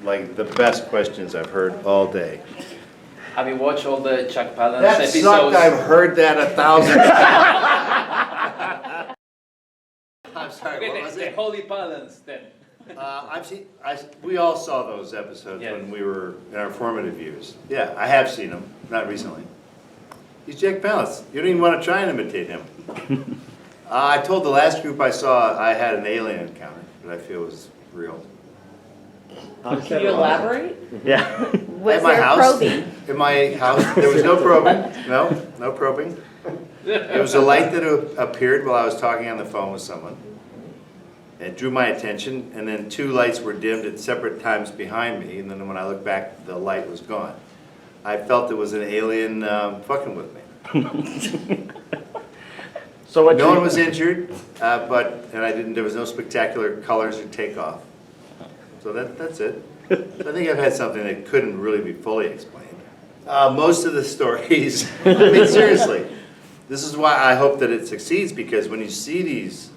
like the best questions I've heard all day. Have you watched all the Chuck Palance That episodes? sucked. I've heard that 1,000 times. I'm sorry, Okay, what was the it? Holy Palance then. We all saw those episodes Yeah. when we were in our formative years. Yeah, I have seen them, not recently. He's Jack Palance. You don't even want to try and imitate him. I told the last group I saw I had an alien encounter that I feel was real. Can you elaborate? Yeah. Was At my there house, probing? in my house, there was no probing. No probing. It was a light that appeared while I was talking on the phone with someone. It drew my attention, and then 2 lights were dimmed at separate times behind me, and then when I looked back, the light was gone. I felt it was an alien fucking with me. So what No one was injured, there was no spectacular colors or takeoff. So that's it. I think I've had something that couldn't really be fully explained. Most of the stories, I mean, seriously, this is why I hope that it succeeds, because when you see these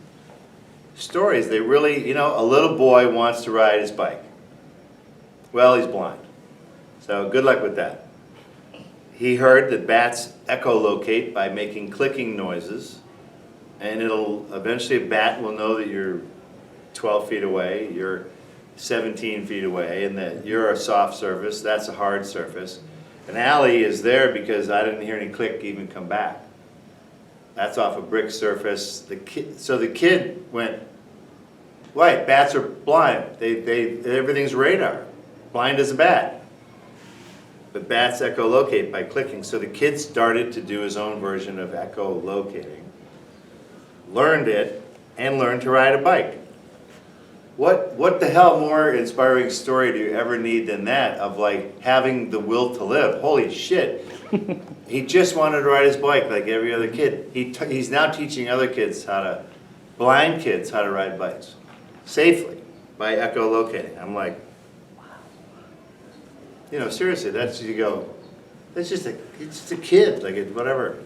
stories, they really, a little boy wants to ride his bike. Well, he's blind. So good luck with that. He heard that bats echolocate by making clicking noises, and eventually a bat will know that you're 12 feet away, you're 17 feet away, and that you're a soft surface, that's a hard surface. And Allie is there because I didn't hear any click even come back. That's off a brick surface. So the kid went, right, bats are blind. Everything's radar. Blind as a bat. But bats echolocate by clicking. So the kid started to do his own version of echolocating, learned it, and learned to ride a bike. What the hell more inspiring story do you ever need than that, of like having the will to live? Holy shit. He just wanted to ride his bike like every other kid. He's now teaching other kids blind kids how to ride bikes safely by echolocating. I'm like, seriously, that's just a kid, whatever.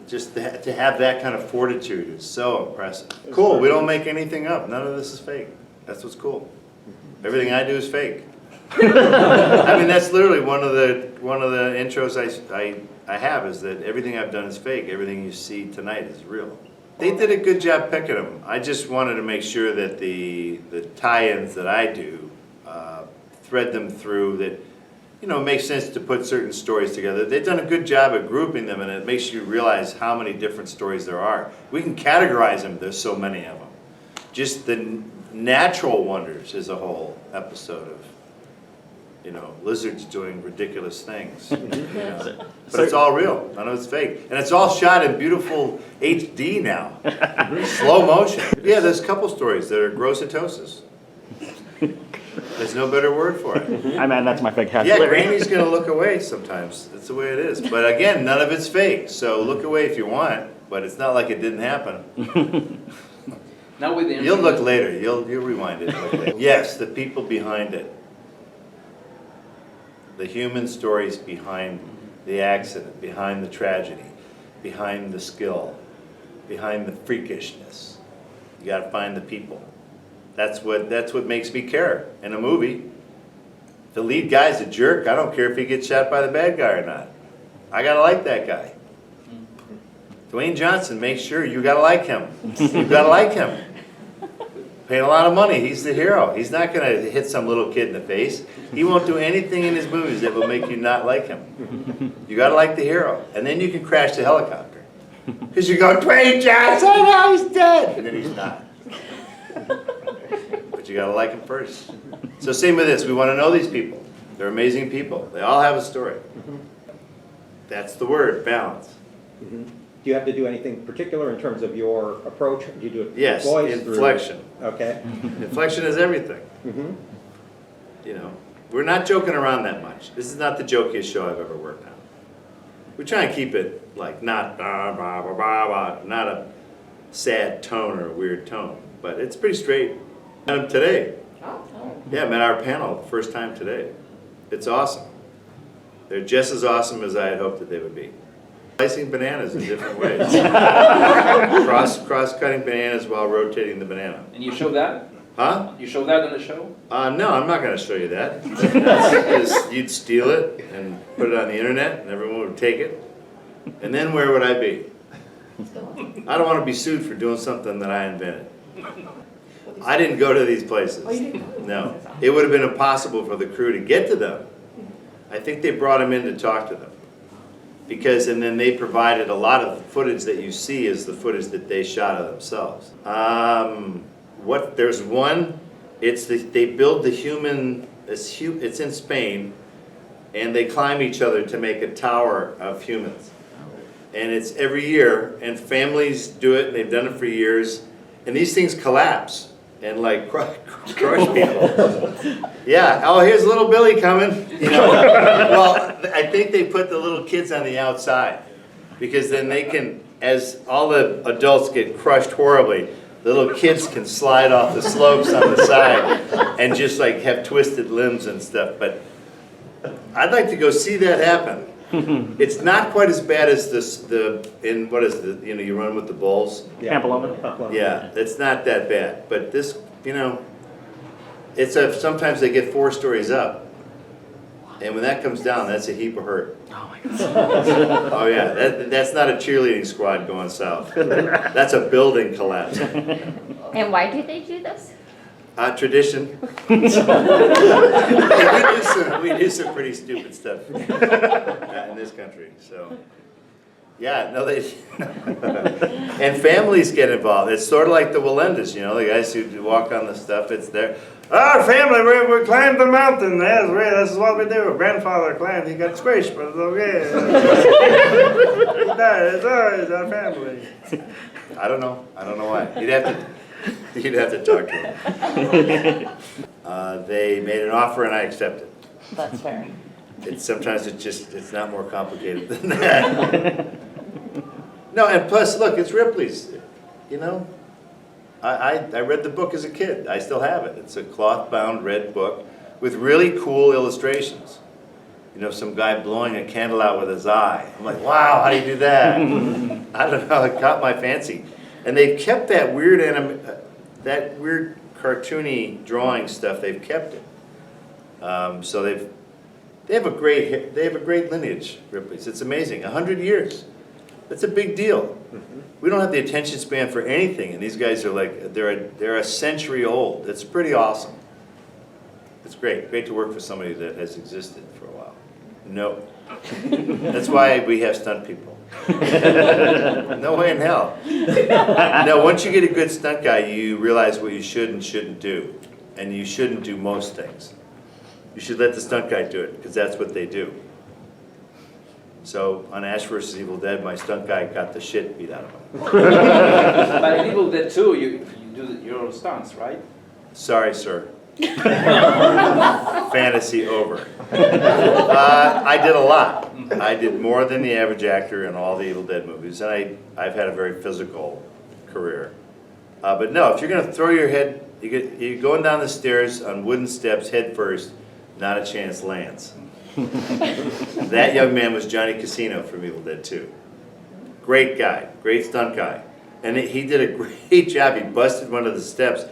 Just to have that kind of fortitude is so impressive. Cool, we don't make anything up. None of this is fake. That's what's cool. Everything I do is fake. I mean, that's literally one of the intros I have, is that everything I've done is fake. Everything you see tonight is real. They did a good job picking them. I just wanted to make sure that the tie-ins that I do thread them through, that it makes sense to put certain stories together. They've done a good job at grouping them, and it makes you realize how many different stories there are. We can categorize them, there's so many of them. Just the natural wonders is a whole episode of, lizards doing ridiculous things. But it's all real, none of it's fake. And it's all shot in beautiful HD now, slow motion. Yeah, there's a couple stories that are grossitosis. There's no better word for it. I mean, that's my big hat. Yeah, Granny's gonna look away sometimes. That's the way it is. But again, none of it's fake. So look away if you want, but it's not like it didn't happen. Now with the You'll look later. You'll rewind it. Look later. Yes, the people behind it. The human stories behind the accident, behind the tragedy, behind the skill, behind the freakishness. You gotta find the people. That's what makes me care in a movie. The lead guy's a jerk. I don't care if he gets shot by the bad guy or not. I gotta like that guy. Dwayne Johnson, make sure you gotta like him. You gotta like him. Paying a lot of money, he's the hero. He's not gonna hit some little kid in the face. He won't do anything in his movies that will make you not like him. You gotta like the hero. And then you can crash the helicopter. Because you go, Dwayne Johnson, oh, he's dead. And then he's not. But you gotta like them first. So same with this, we wanna know these people. They're amazing people. They all have a story. That's the word, balance. Do you have to do anything particular in terms of your approach? Do you do it through Yes, voice? inflection. Okay. Inflection is everything. We're not joking around that much. This is not the jokiest show I've ever worked on. We try and keep it like not not a sad tone or a weird tone, but it's pretty straight. Met them today. Yeah, met our panel first time today. It's awesome. They're just as awesome as I had hoped that they would be. Slicing bananas in different ways. Cross-cutting bananas while rotating the banana. And you show that? Huh? You show that on the show? No, I'm not gonna show you that. Because you'd steal it and put it on the internet and everyone would take it. And then where would I be? I don't wanna be sued for doing something that I invented. I didn't go to these places. No. It would have been impossible for the crew to get to them. I think they brought them in to talk to them. Because, and then they provided a lot of footage that you see is the footage that they shot of themselves. There's one, they build the human, it's in Spain, and they climb each other to make a tower of humans. And it's every year, and families do it, and they've done it for years, and these things collapse and like crush people. Yeah, oh, here's little Billy coming, you know. Well, I think they put the little kids on the outside, because then they can, as all the adults get crushed horribly, the little kids can slide off the slopes on the side and just like have twisted limbs and stuff. But I'd like to go see that happen. It's not quite as bad as you run with the bulls. Yeah. Pamplona. Yeah, it's not that bad. But this, sometimes they get 4 stories up. And when that comes down, that's a heap of hurt. Oh my God. Oh yeah, that's not a cheerleading squad going south. That's a building collapse. And why do they do this? Tradition. We do some pretty stupid stuff in this country. So, yeah, no, and families get involved. It's sort of like the Wallendas, the guys who walk on the stuff. It's there. Our family, we climbed the mountain. This is what we do. Grandfather climbed. He got squished, but it's okay. He died. It's always our family. I don't know why. You'd have to talk to him. They made an offer and I accepted. That's fair. Sometimes it's not more complicated than that. No, and plus, look, it's Ripley's. I read the book as a kid. I still have it. It's a cloth-bound red book with really cool illustrations. Some guy blowing a candle out with his eye. I'm like, wow, how do you do that? I don't know. It caught my fancy. And they've kept that weird cartoony drawing stuff. They've kept it. So they have a great lineage, Ripley's. It's amazing. 100 years. That's a big deal. We don't have the attention span for anything, and these guys are like they're a century old. It's pretty awesome. It's great to work for somebody that has existed for a while. No, that's why we have stunt people. No way in hell. No, once you get a good stunt guy, you realize what you should and shouldn't do, and you shouldn't do most things. You should let the stunt guy do it, because that's what they do. So on Ash vs. Evil Dead, my stunt guy got the shit beat out of him. But in Evil Dead 2, you do your own stunts, right? Sorry, sir. Fantasy over. I did a lot. I did more than the average actor in all the Evil Dead movies, and I've had a very physical career. But no, if you're going to throw your head, you're going down the stairs on wooden steps head first, not a chance lands. That young man was Johnny Casino from Evil Dead 2. Great guy, great stunt guy. And he did a great job. He busted one of the steps,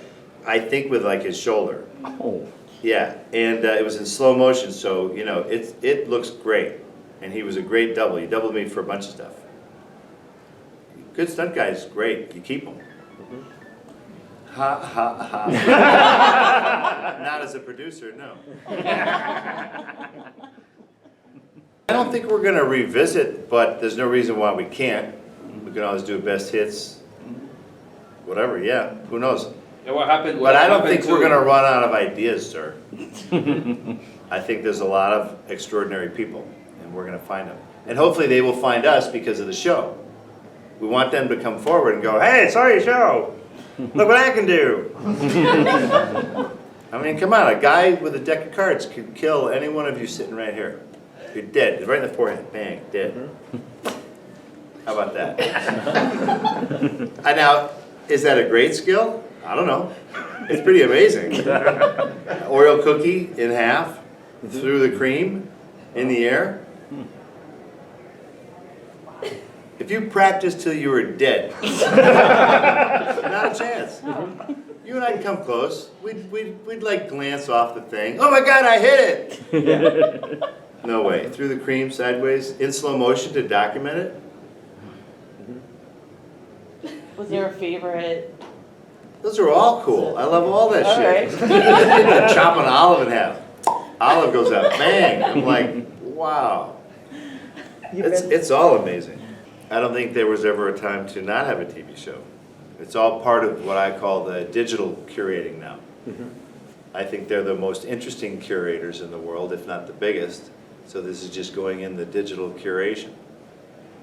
I think with like his shoulder. Oh. Yeah, and it was in slow motion, so it looks great. And he was a great double. He doubled me for a bunch of stuff. Good stunt guy is great. You keep him. Ha ha ha. Not as a producer, no. I don't think we're going to revisit, but there's no reason why we can't. We can always do best hits. Whatever, yeah. Who knows? Yeah, what happened? But I don't think we're going to run out of ideas, sir. I think there's a lot of extraordinary people, and we're going to find them. And hopefully they will find us because of the show. We want them to come forward and go, hey, saw your show. Look what I can do. I mean, come on, a guy with a deck of cards could kill any one of you sitting right here. You're dead. It's right in the forehead. Bang, dead. How about that? Now, is that a great skill? I don't know. It's pretty amazing. Oreo cookie in half, through the cream, in the air. If you practiced till you were dead, not a chance. You and I'd come close. We'd like glance off the thing. Oh my God, I hit it! No way. Through the cream, sideways, in slow motion to document it. Was there a favorite? Those are all cool. I love all that All shit. right. Chop an olive in half. Olive goes out, bang. I'm like, wow. It's all amazing. I don't think there was ever a time to not have a TV show. It's all part of what I call the digital curating now. I think they're the most interesting curators in the world, if not the biggest. So this is just going in the digital curation.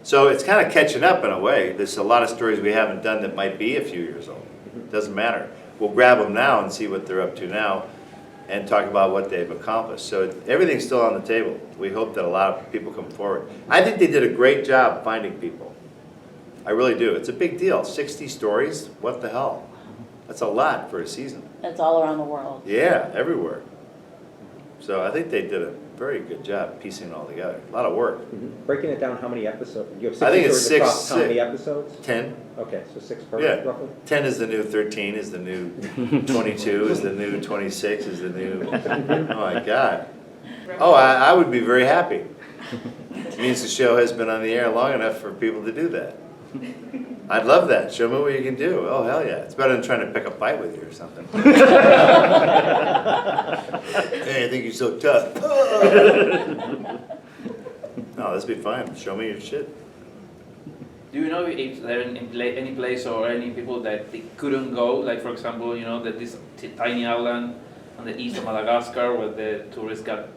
So it's kind of catching up in a way. There's a lot of stories we haven't done that might be a few years old. Doesn't matter. We'll grab them now and see what they're up to now and talk about what they've accomplished. So everything's still on the table. We hope that a lot of people come forward. I think they did a great job finding people. I really do. It's a big deal. 60 stories? What the hell? That's a lot for a season. That's all around the world. Yeah, everywhere. So I think they did a very good job piecing it all together. A lot of work. Breaking it down, how many episodes? You have I think 60 it's stories across six- how many episodes? 10. Okay, so 6 per Yeah. roughly? 10 is the new 13, is the new 22, is the new 26, is the new, oh my God. Oh, I would be very happy. It means the show has been on the air long enough for people to do that. I'd love that. Show me what you can do. Oh, hell yeah. It's better than trying to pick a fight with you or something. Hey, I think you're so tough. No, this would be fine. Show me your shit. Do you know if there any place or any people that they couldn't go? Like for example, you know that this tiny island on the east of Madagascar where the tourists got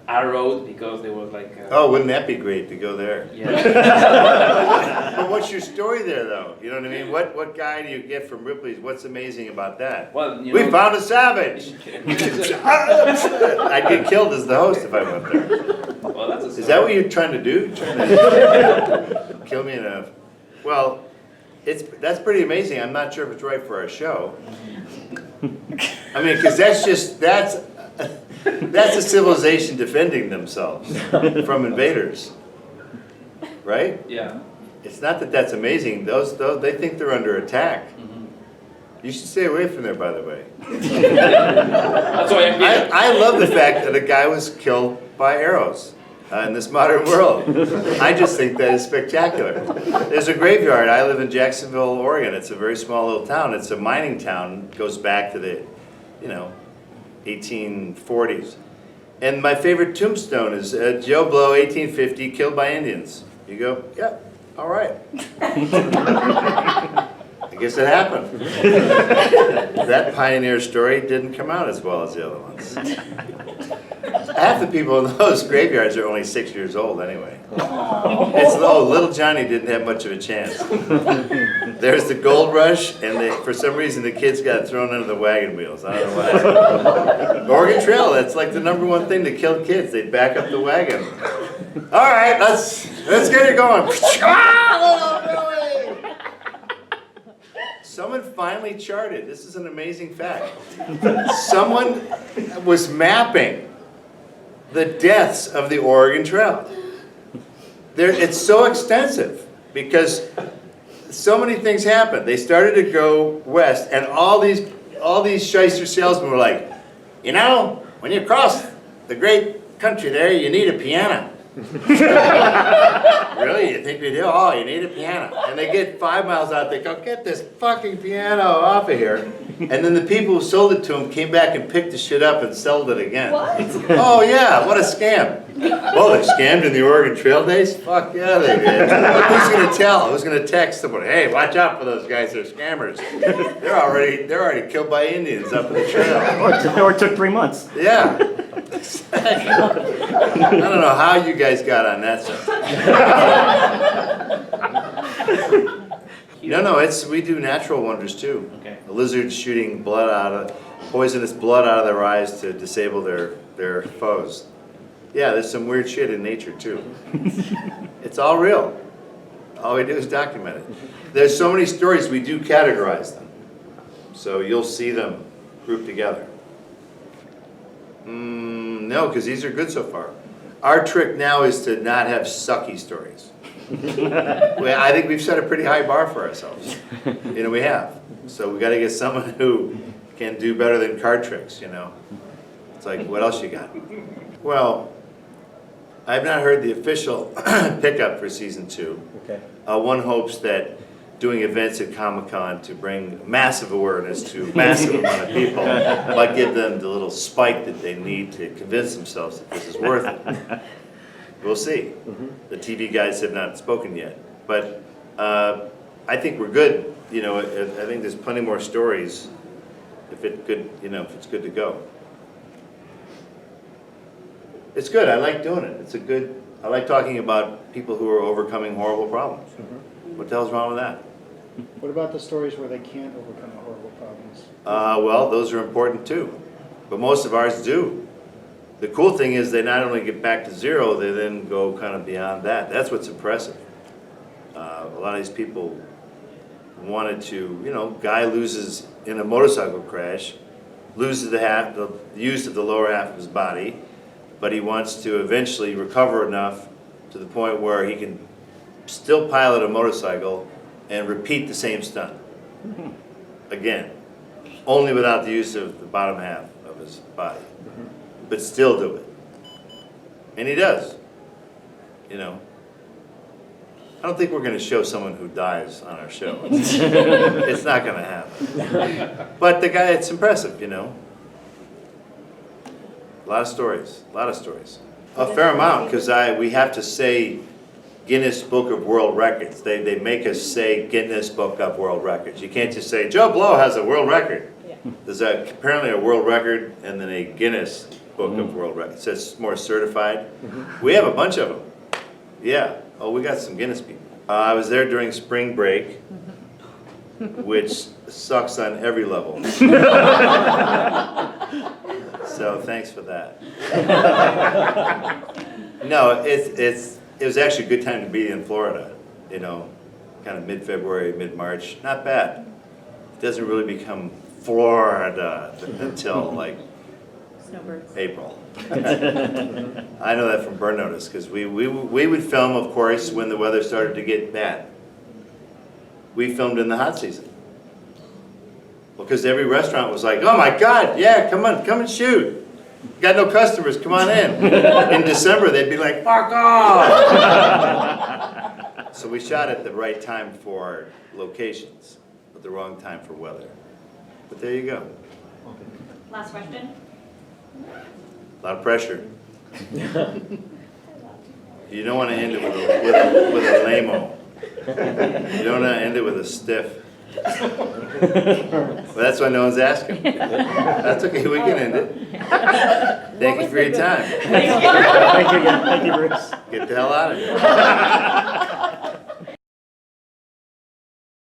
arrowed because they was like. Oh, wouldn't that be great to go there? Yeah. But what's your story there, though? You know what I mean? What guy do you get from Ripley's? What's amazing about that? Well, you We know, found a savage! I'd get killed as the host if I went there. Well, that's a Is that what you're trying to do? Trying to kill me in a... Well, that's pretty amazing. I'm not sure if it's right for our show. I mean, because that's a civilization defending themselves from invaders, right? Yeah. It's not that that's amazing. Those they think they're under attack. You should stay away from there, by the way. That's why I'm here. I love the fact that a guy was killed by arrows in this modern world. I just think that is spectacular. There's a graveyard. I live in Jacksonville, Oregon. It's a very small little town. It's a mining town. It goes back to the, 1840s. And my favorite tombstone is Joe Blow, 1850, killed by Indians. You go, yeah, all right. I guess it happened. That pioneer story didn't come out as well as the other ones. Half the people in those graveyards are only 6 years old anyway. Little Johnny didn't have much of a chance. There's the gold rush, and for some reason the kids got thrown under the wagon wheels. I don't know why. Oregon Trail, that's like the #1 thing to kill kids. They'd back up the wagon. All right, let's get it going. Someone finally charted. This is an amazing fact. Someone was mapping the deaths of the Oregon Trail. It's so extensive because so many things happened. They started to go west, and all these shyster salesmen were like, when you cross the great country there, you need a piano. Really? You think we do? Oh, you need a piano. And they get 5 miles out, they go, get this fucking piano off of here. And then the people who sold it to them came back and picked the shit up and sold it again. What? Oh yeah, what a scam. Oh, they scammed in the Oregon Trail days? Fuck yeah, they did. Who's gonna tell? Who's gonna text someone? Hey, watch out for those guys, they're scammers. They're already killed by Indians up in the trail. Or it took 3 months. Yeah. I don't know how you guys got on that stuff. No, we do natural wonders too. Okay. A lizard shooting poisonous blood out of their eyes to disable their foes. Yeah, there's some weird shit in nature too. It's all real. All we do is document it. There's so many stories, we do categorize them. So you'll see them grouped together. No, because these are good so far. Our trick now is to not have sucky stories. I think we've set a pretty high bar for ourselves. We have. So we got to get someone who can do better than card tricks, you know? It's like, what else you got? Well, I've not heard the official pickup for season 2. Okay. One hopes that doing events at Comic-Con to bring massive awareness to a massive amount of people might give them the little spike that they need to convince themselves that this is worth it. We'll see. The TV guys have not spoken yet, but I think we're good. You know, I think there's plenty more stories if it's good to go. It's good. I like doing it. I like talking about people who are overcoming horrible problems. What the hell's wrong with that? What about the stories where they can't overcome the horrible problems? Well, those are important too, but most of ours do. The cool thing is they not only get back to zero, they then go kind of beyond that. That's what's impressive. A lot of these people wanted to, guy loses in a motorcycle crash, loses the use of the lower half of his body, but he wants to eventually recover enough to the point where he can still pilot a motorcycle and repeat the same stunt again, only without the use of the bottom half of his body, but still do it. And he does, I don't think we're going to show someone who dies on our show. It's not going to happen. But the guy, it's impressive, A lot of stories, A fair amount, because we have to say Guinness Book of World Records. They make us say Guinness Book of World Records. You can't just say, Joe Blow has a world record. Yeah. There's apparently a world record and then a Guinness Book of World Records. It says more certified. We have a bunch of them. Yeah. Oh, we got some Guinness people. I was there during spring break, which sucks on every level. So thanks for that. No, it was actually a good time to be in Florida, kind of mid-February, mid-March. Not bad. It doesn't really become Florida until like Snowbirds. April. I know that from Burn Notice, because we would film, of course, when the weather started to get bad. We filmed in the hot season. Well, because every restaurant was like, oh my God, yeah, come and shoot. Got no customers, come on in. In December, they'd be like, fuck off. So we shot at the right time for locations, but the wrong time for weather. But there you go. Last question. A lot of pressure. You don't want to end it with a lame-o. You don't want to end it with a stiff. Well, that's why no one's asking. That's okay, we can end it. Thank you for your time. Thank you again. Thank you, Bruce. Get the hell out of here.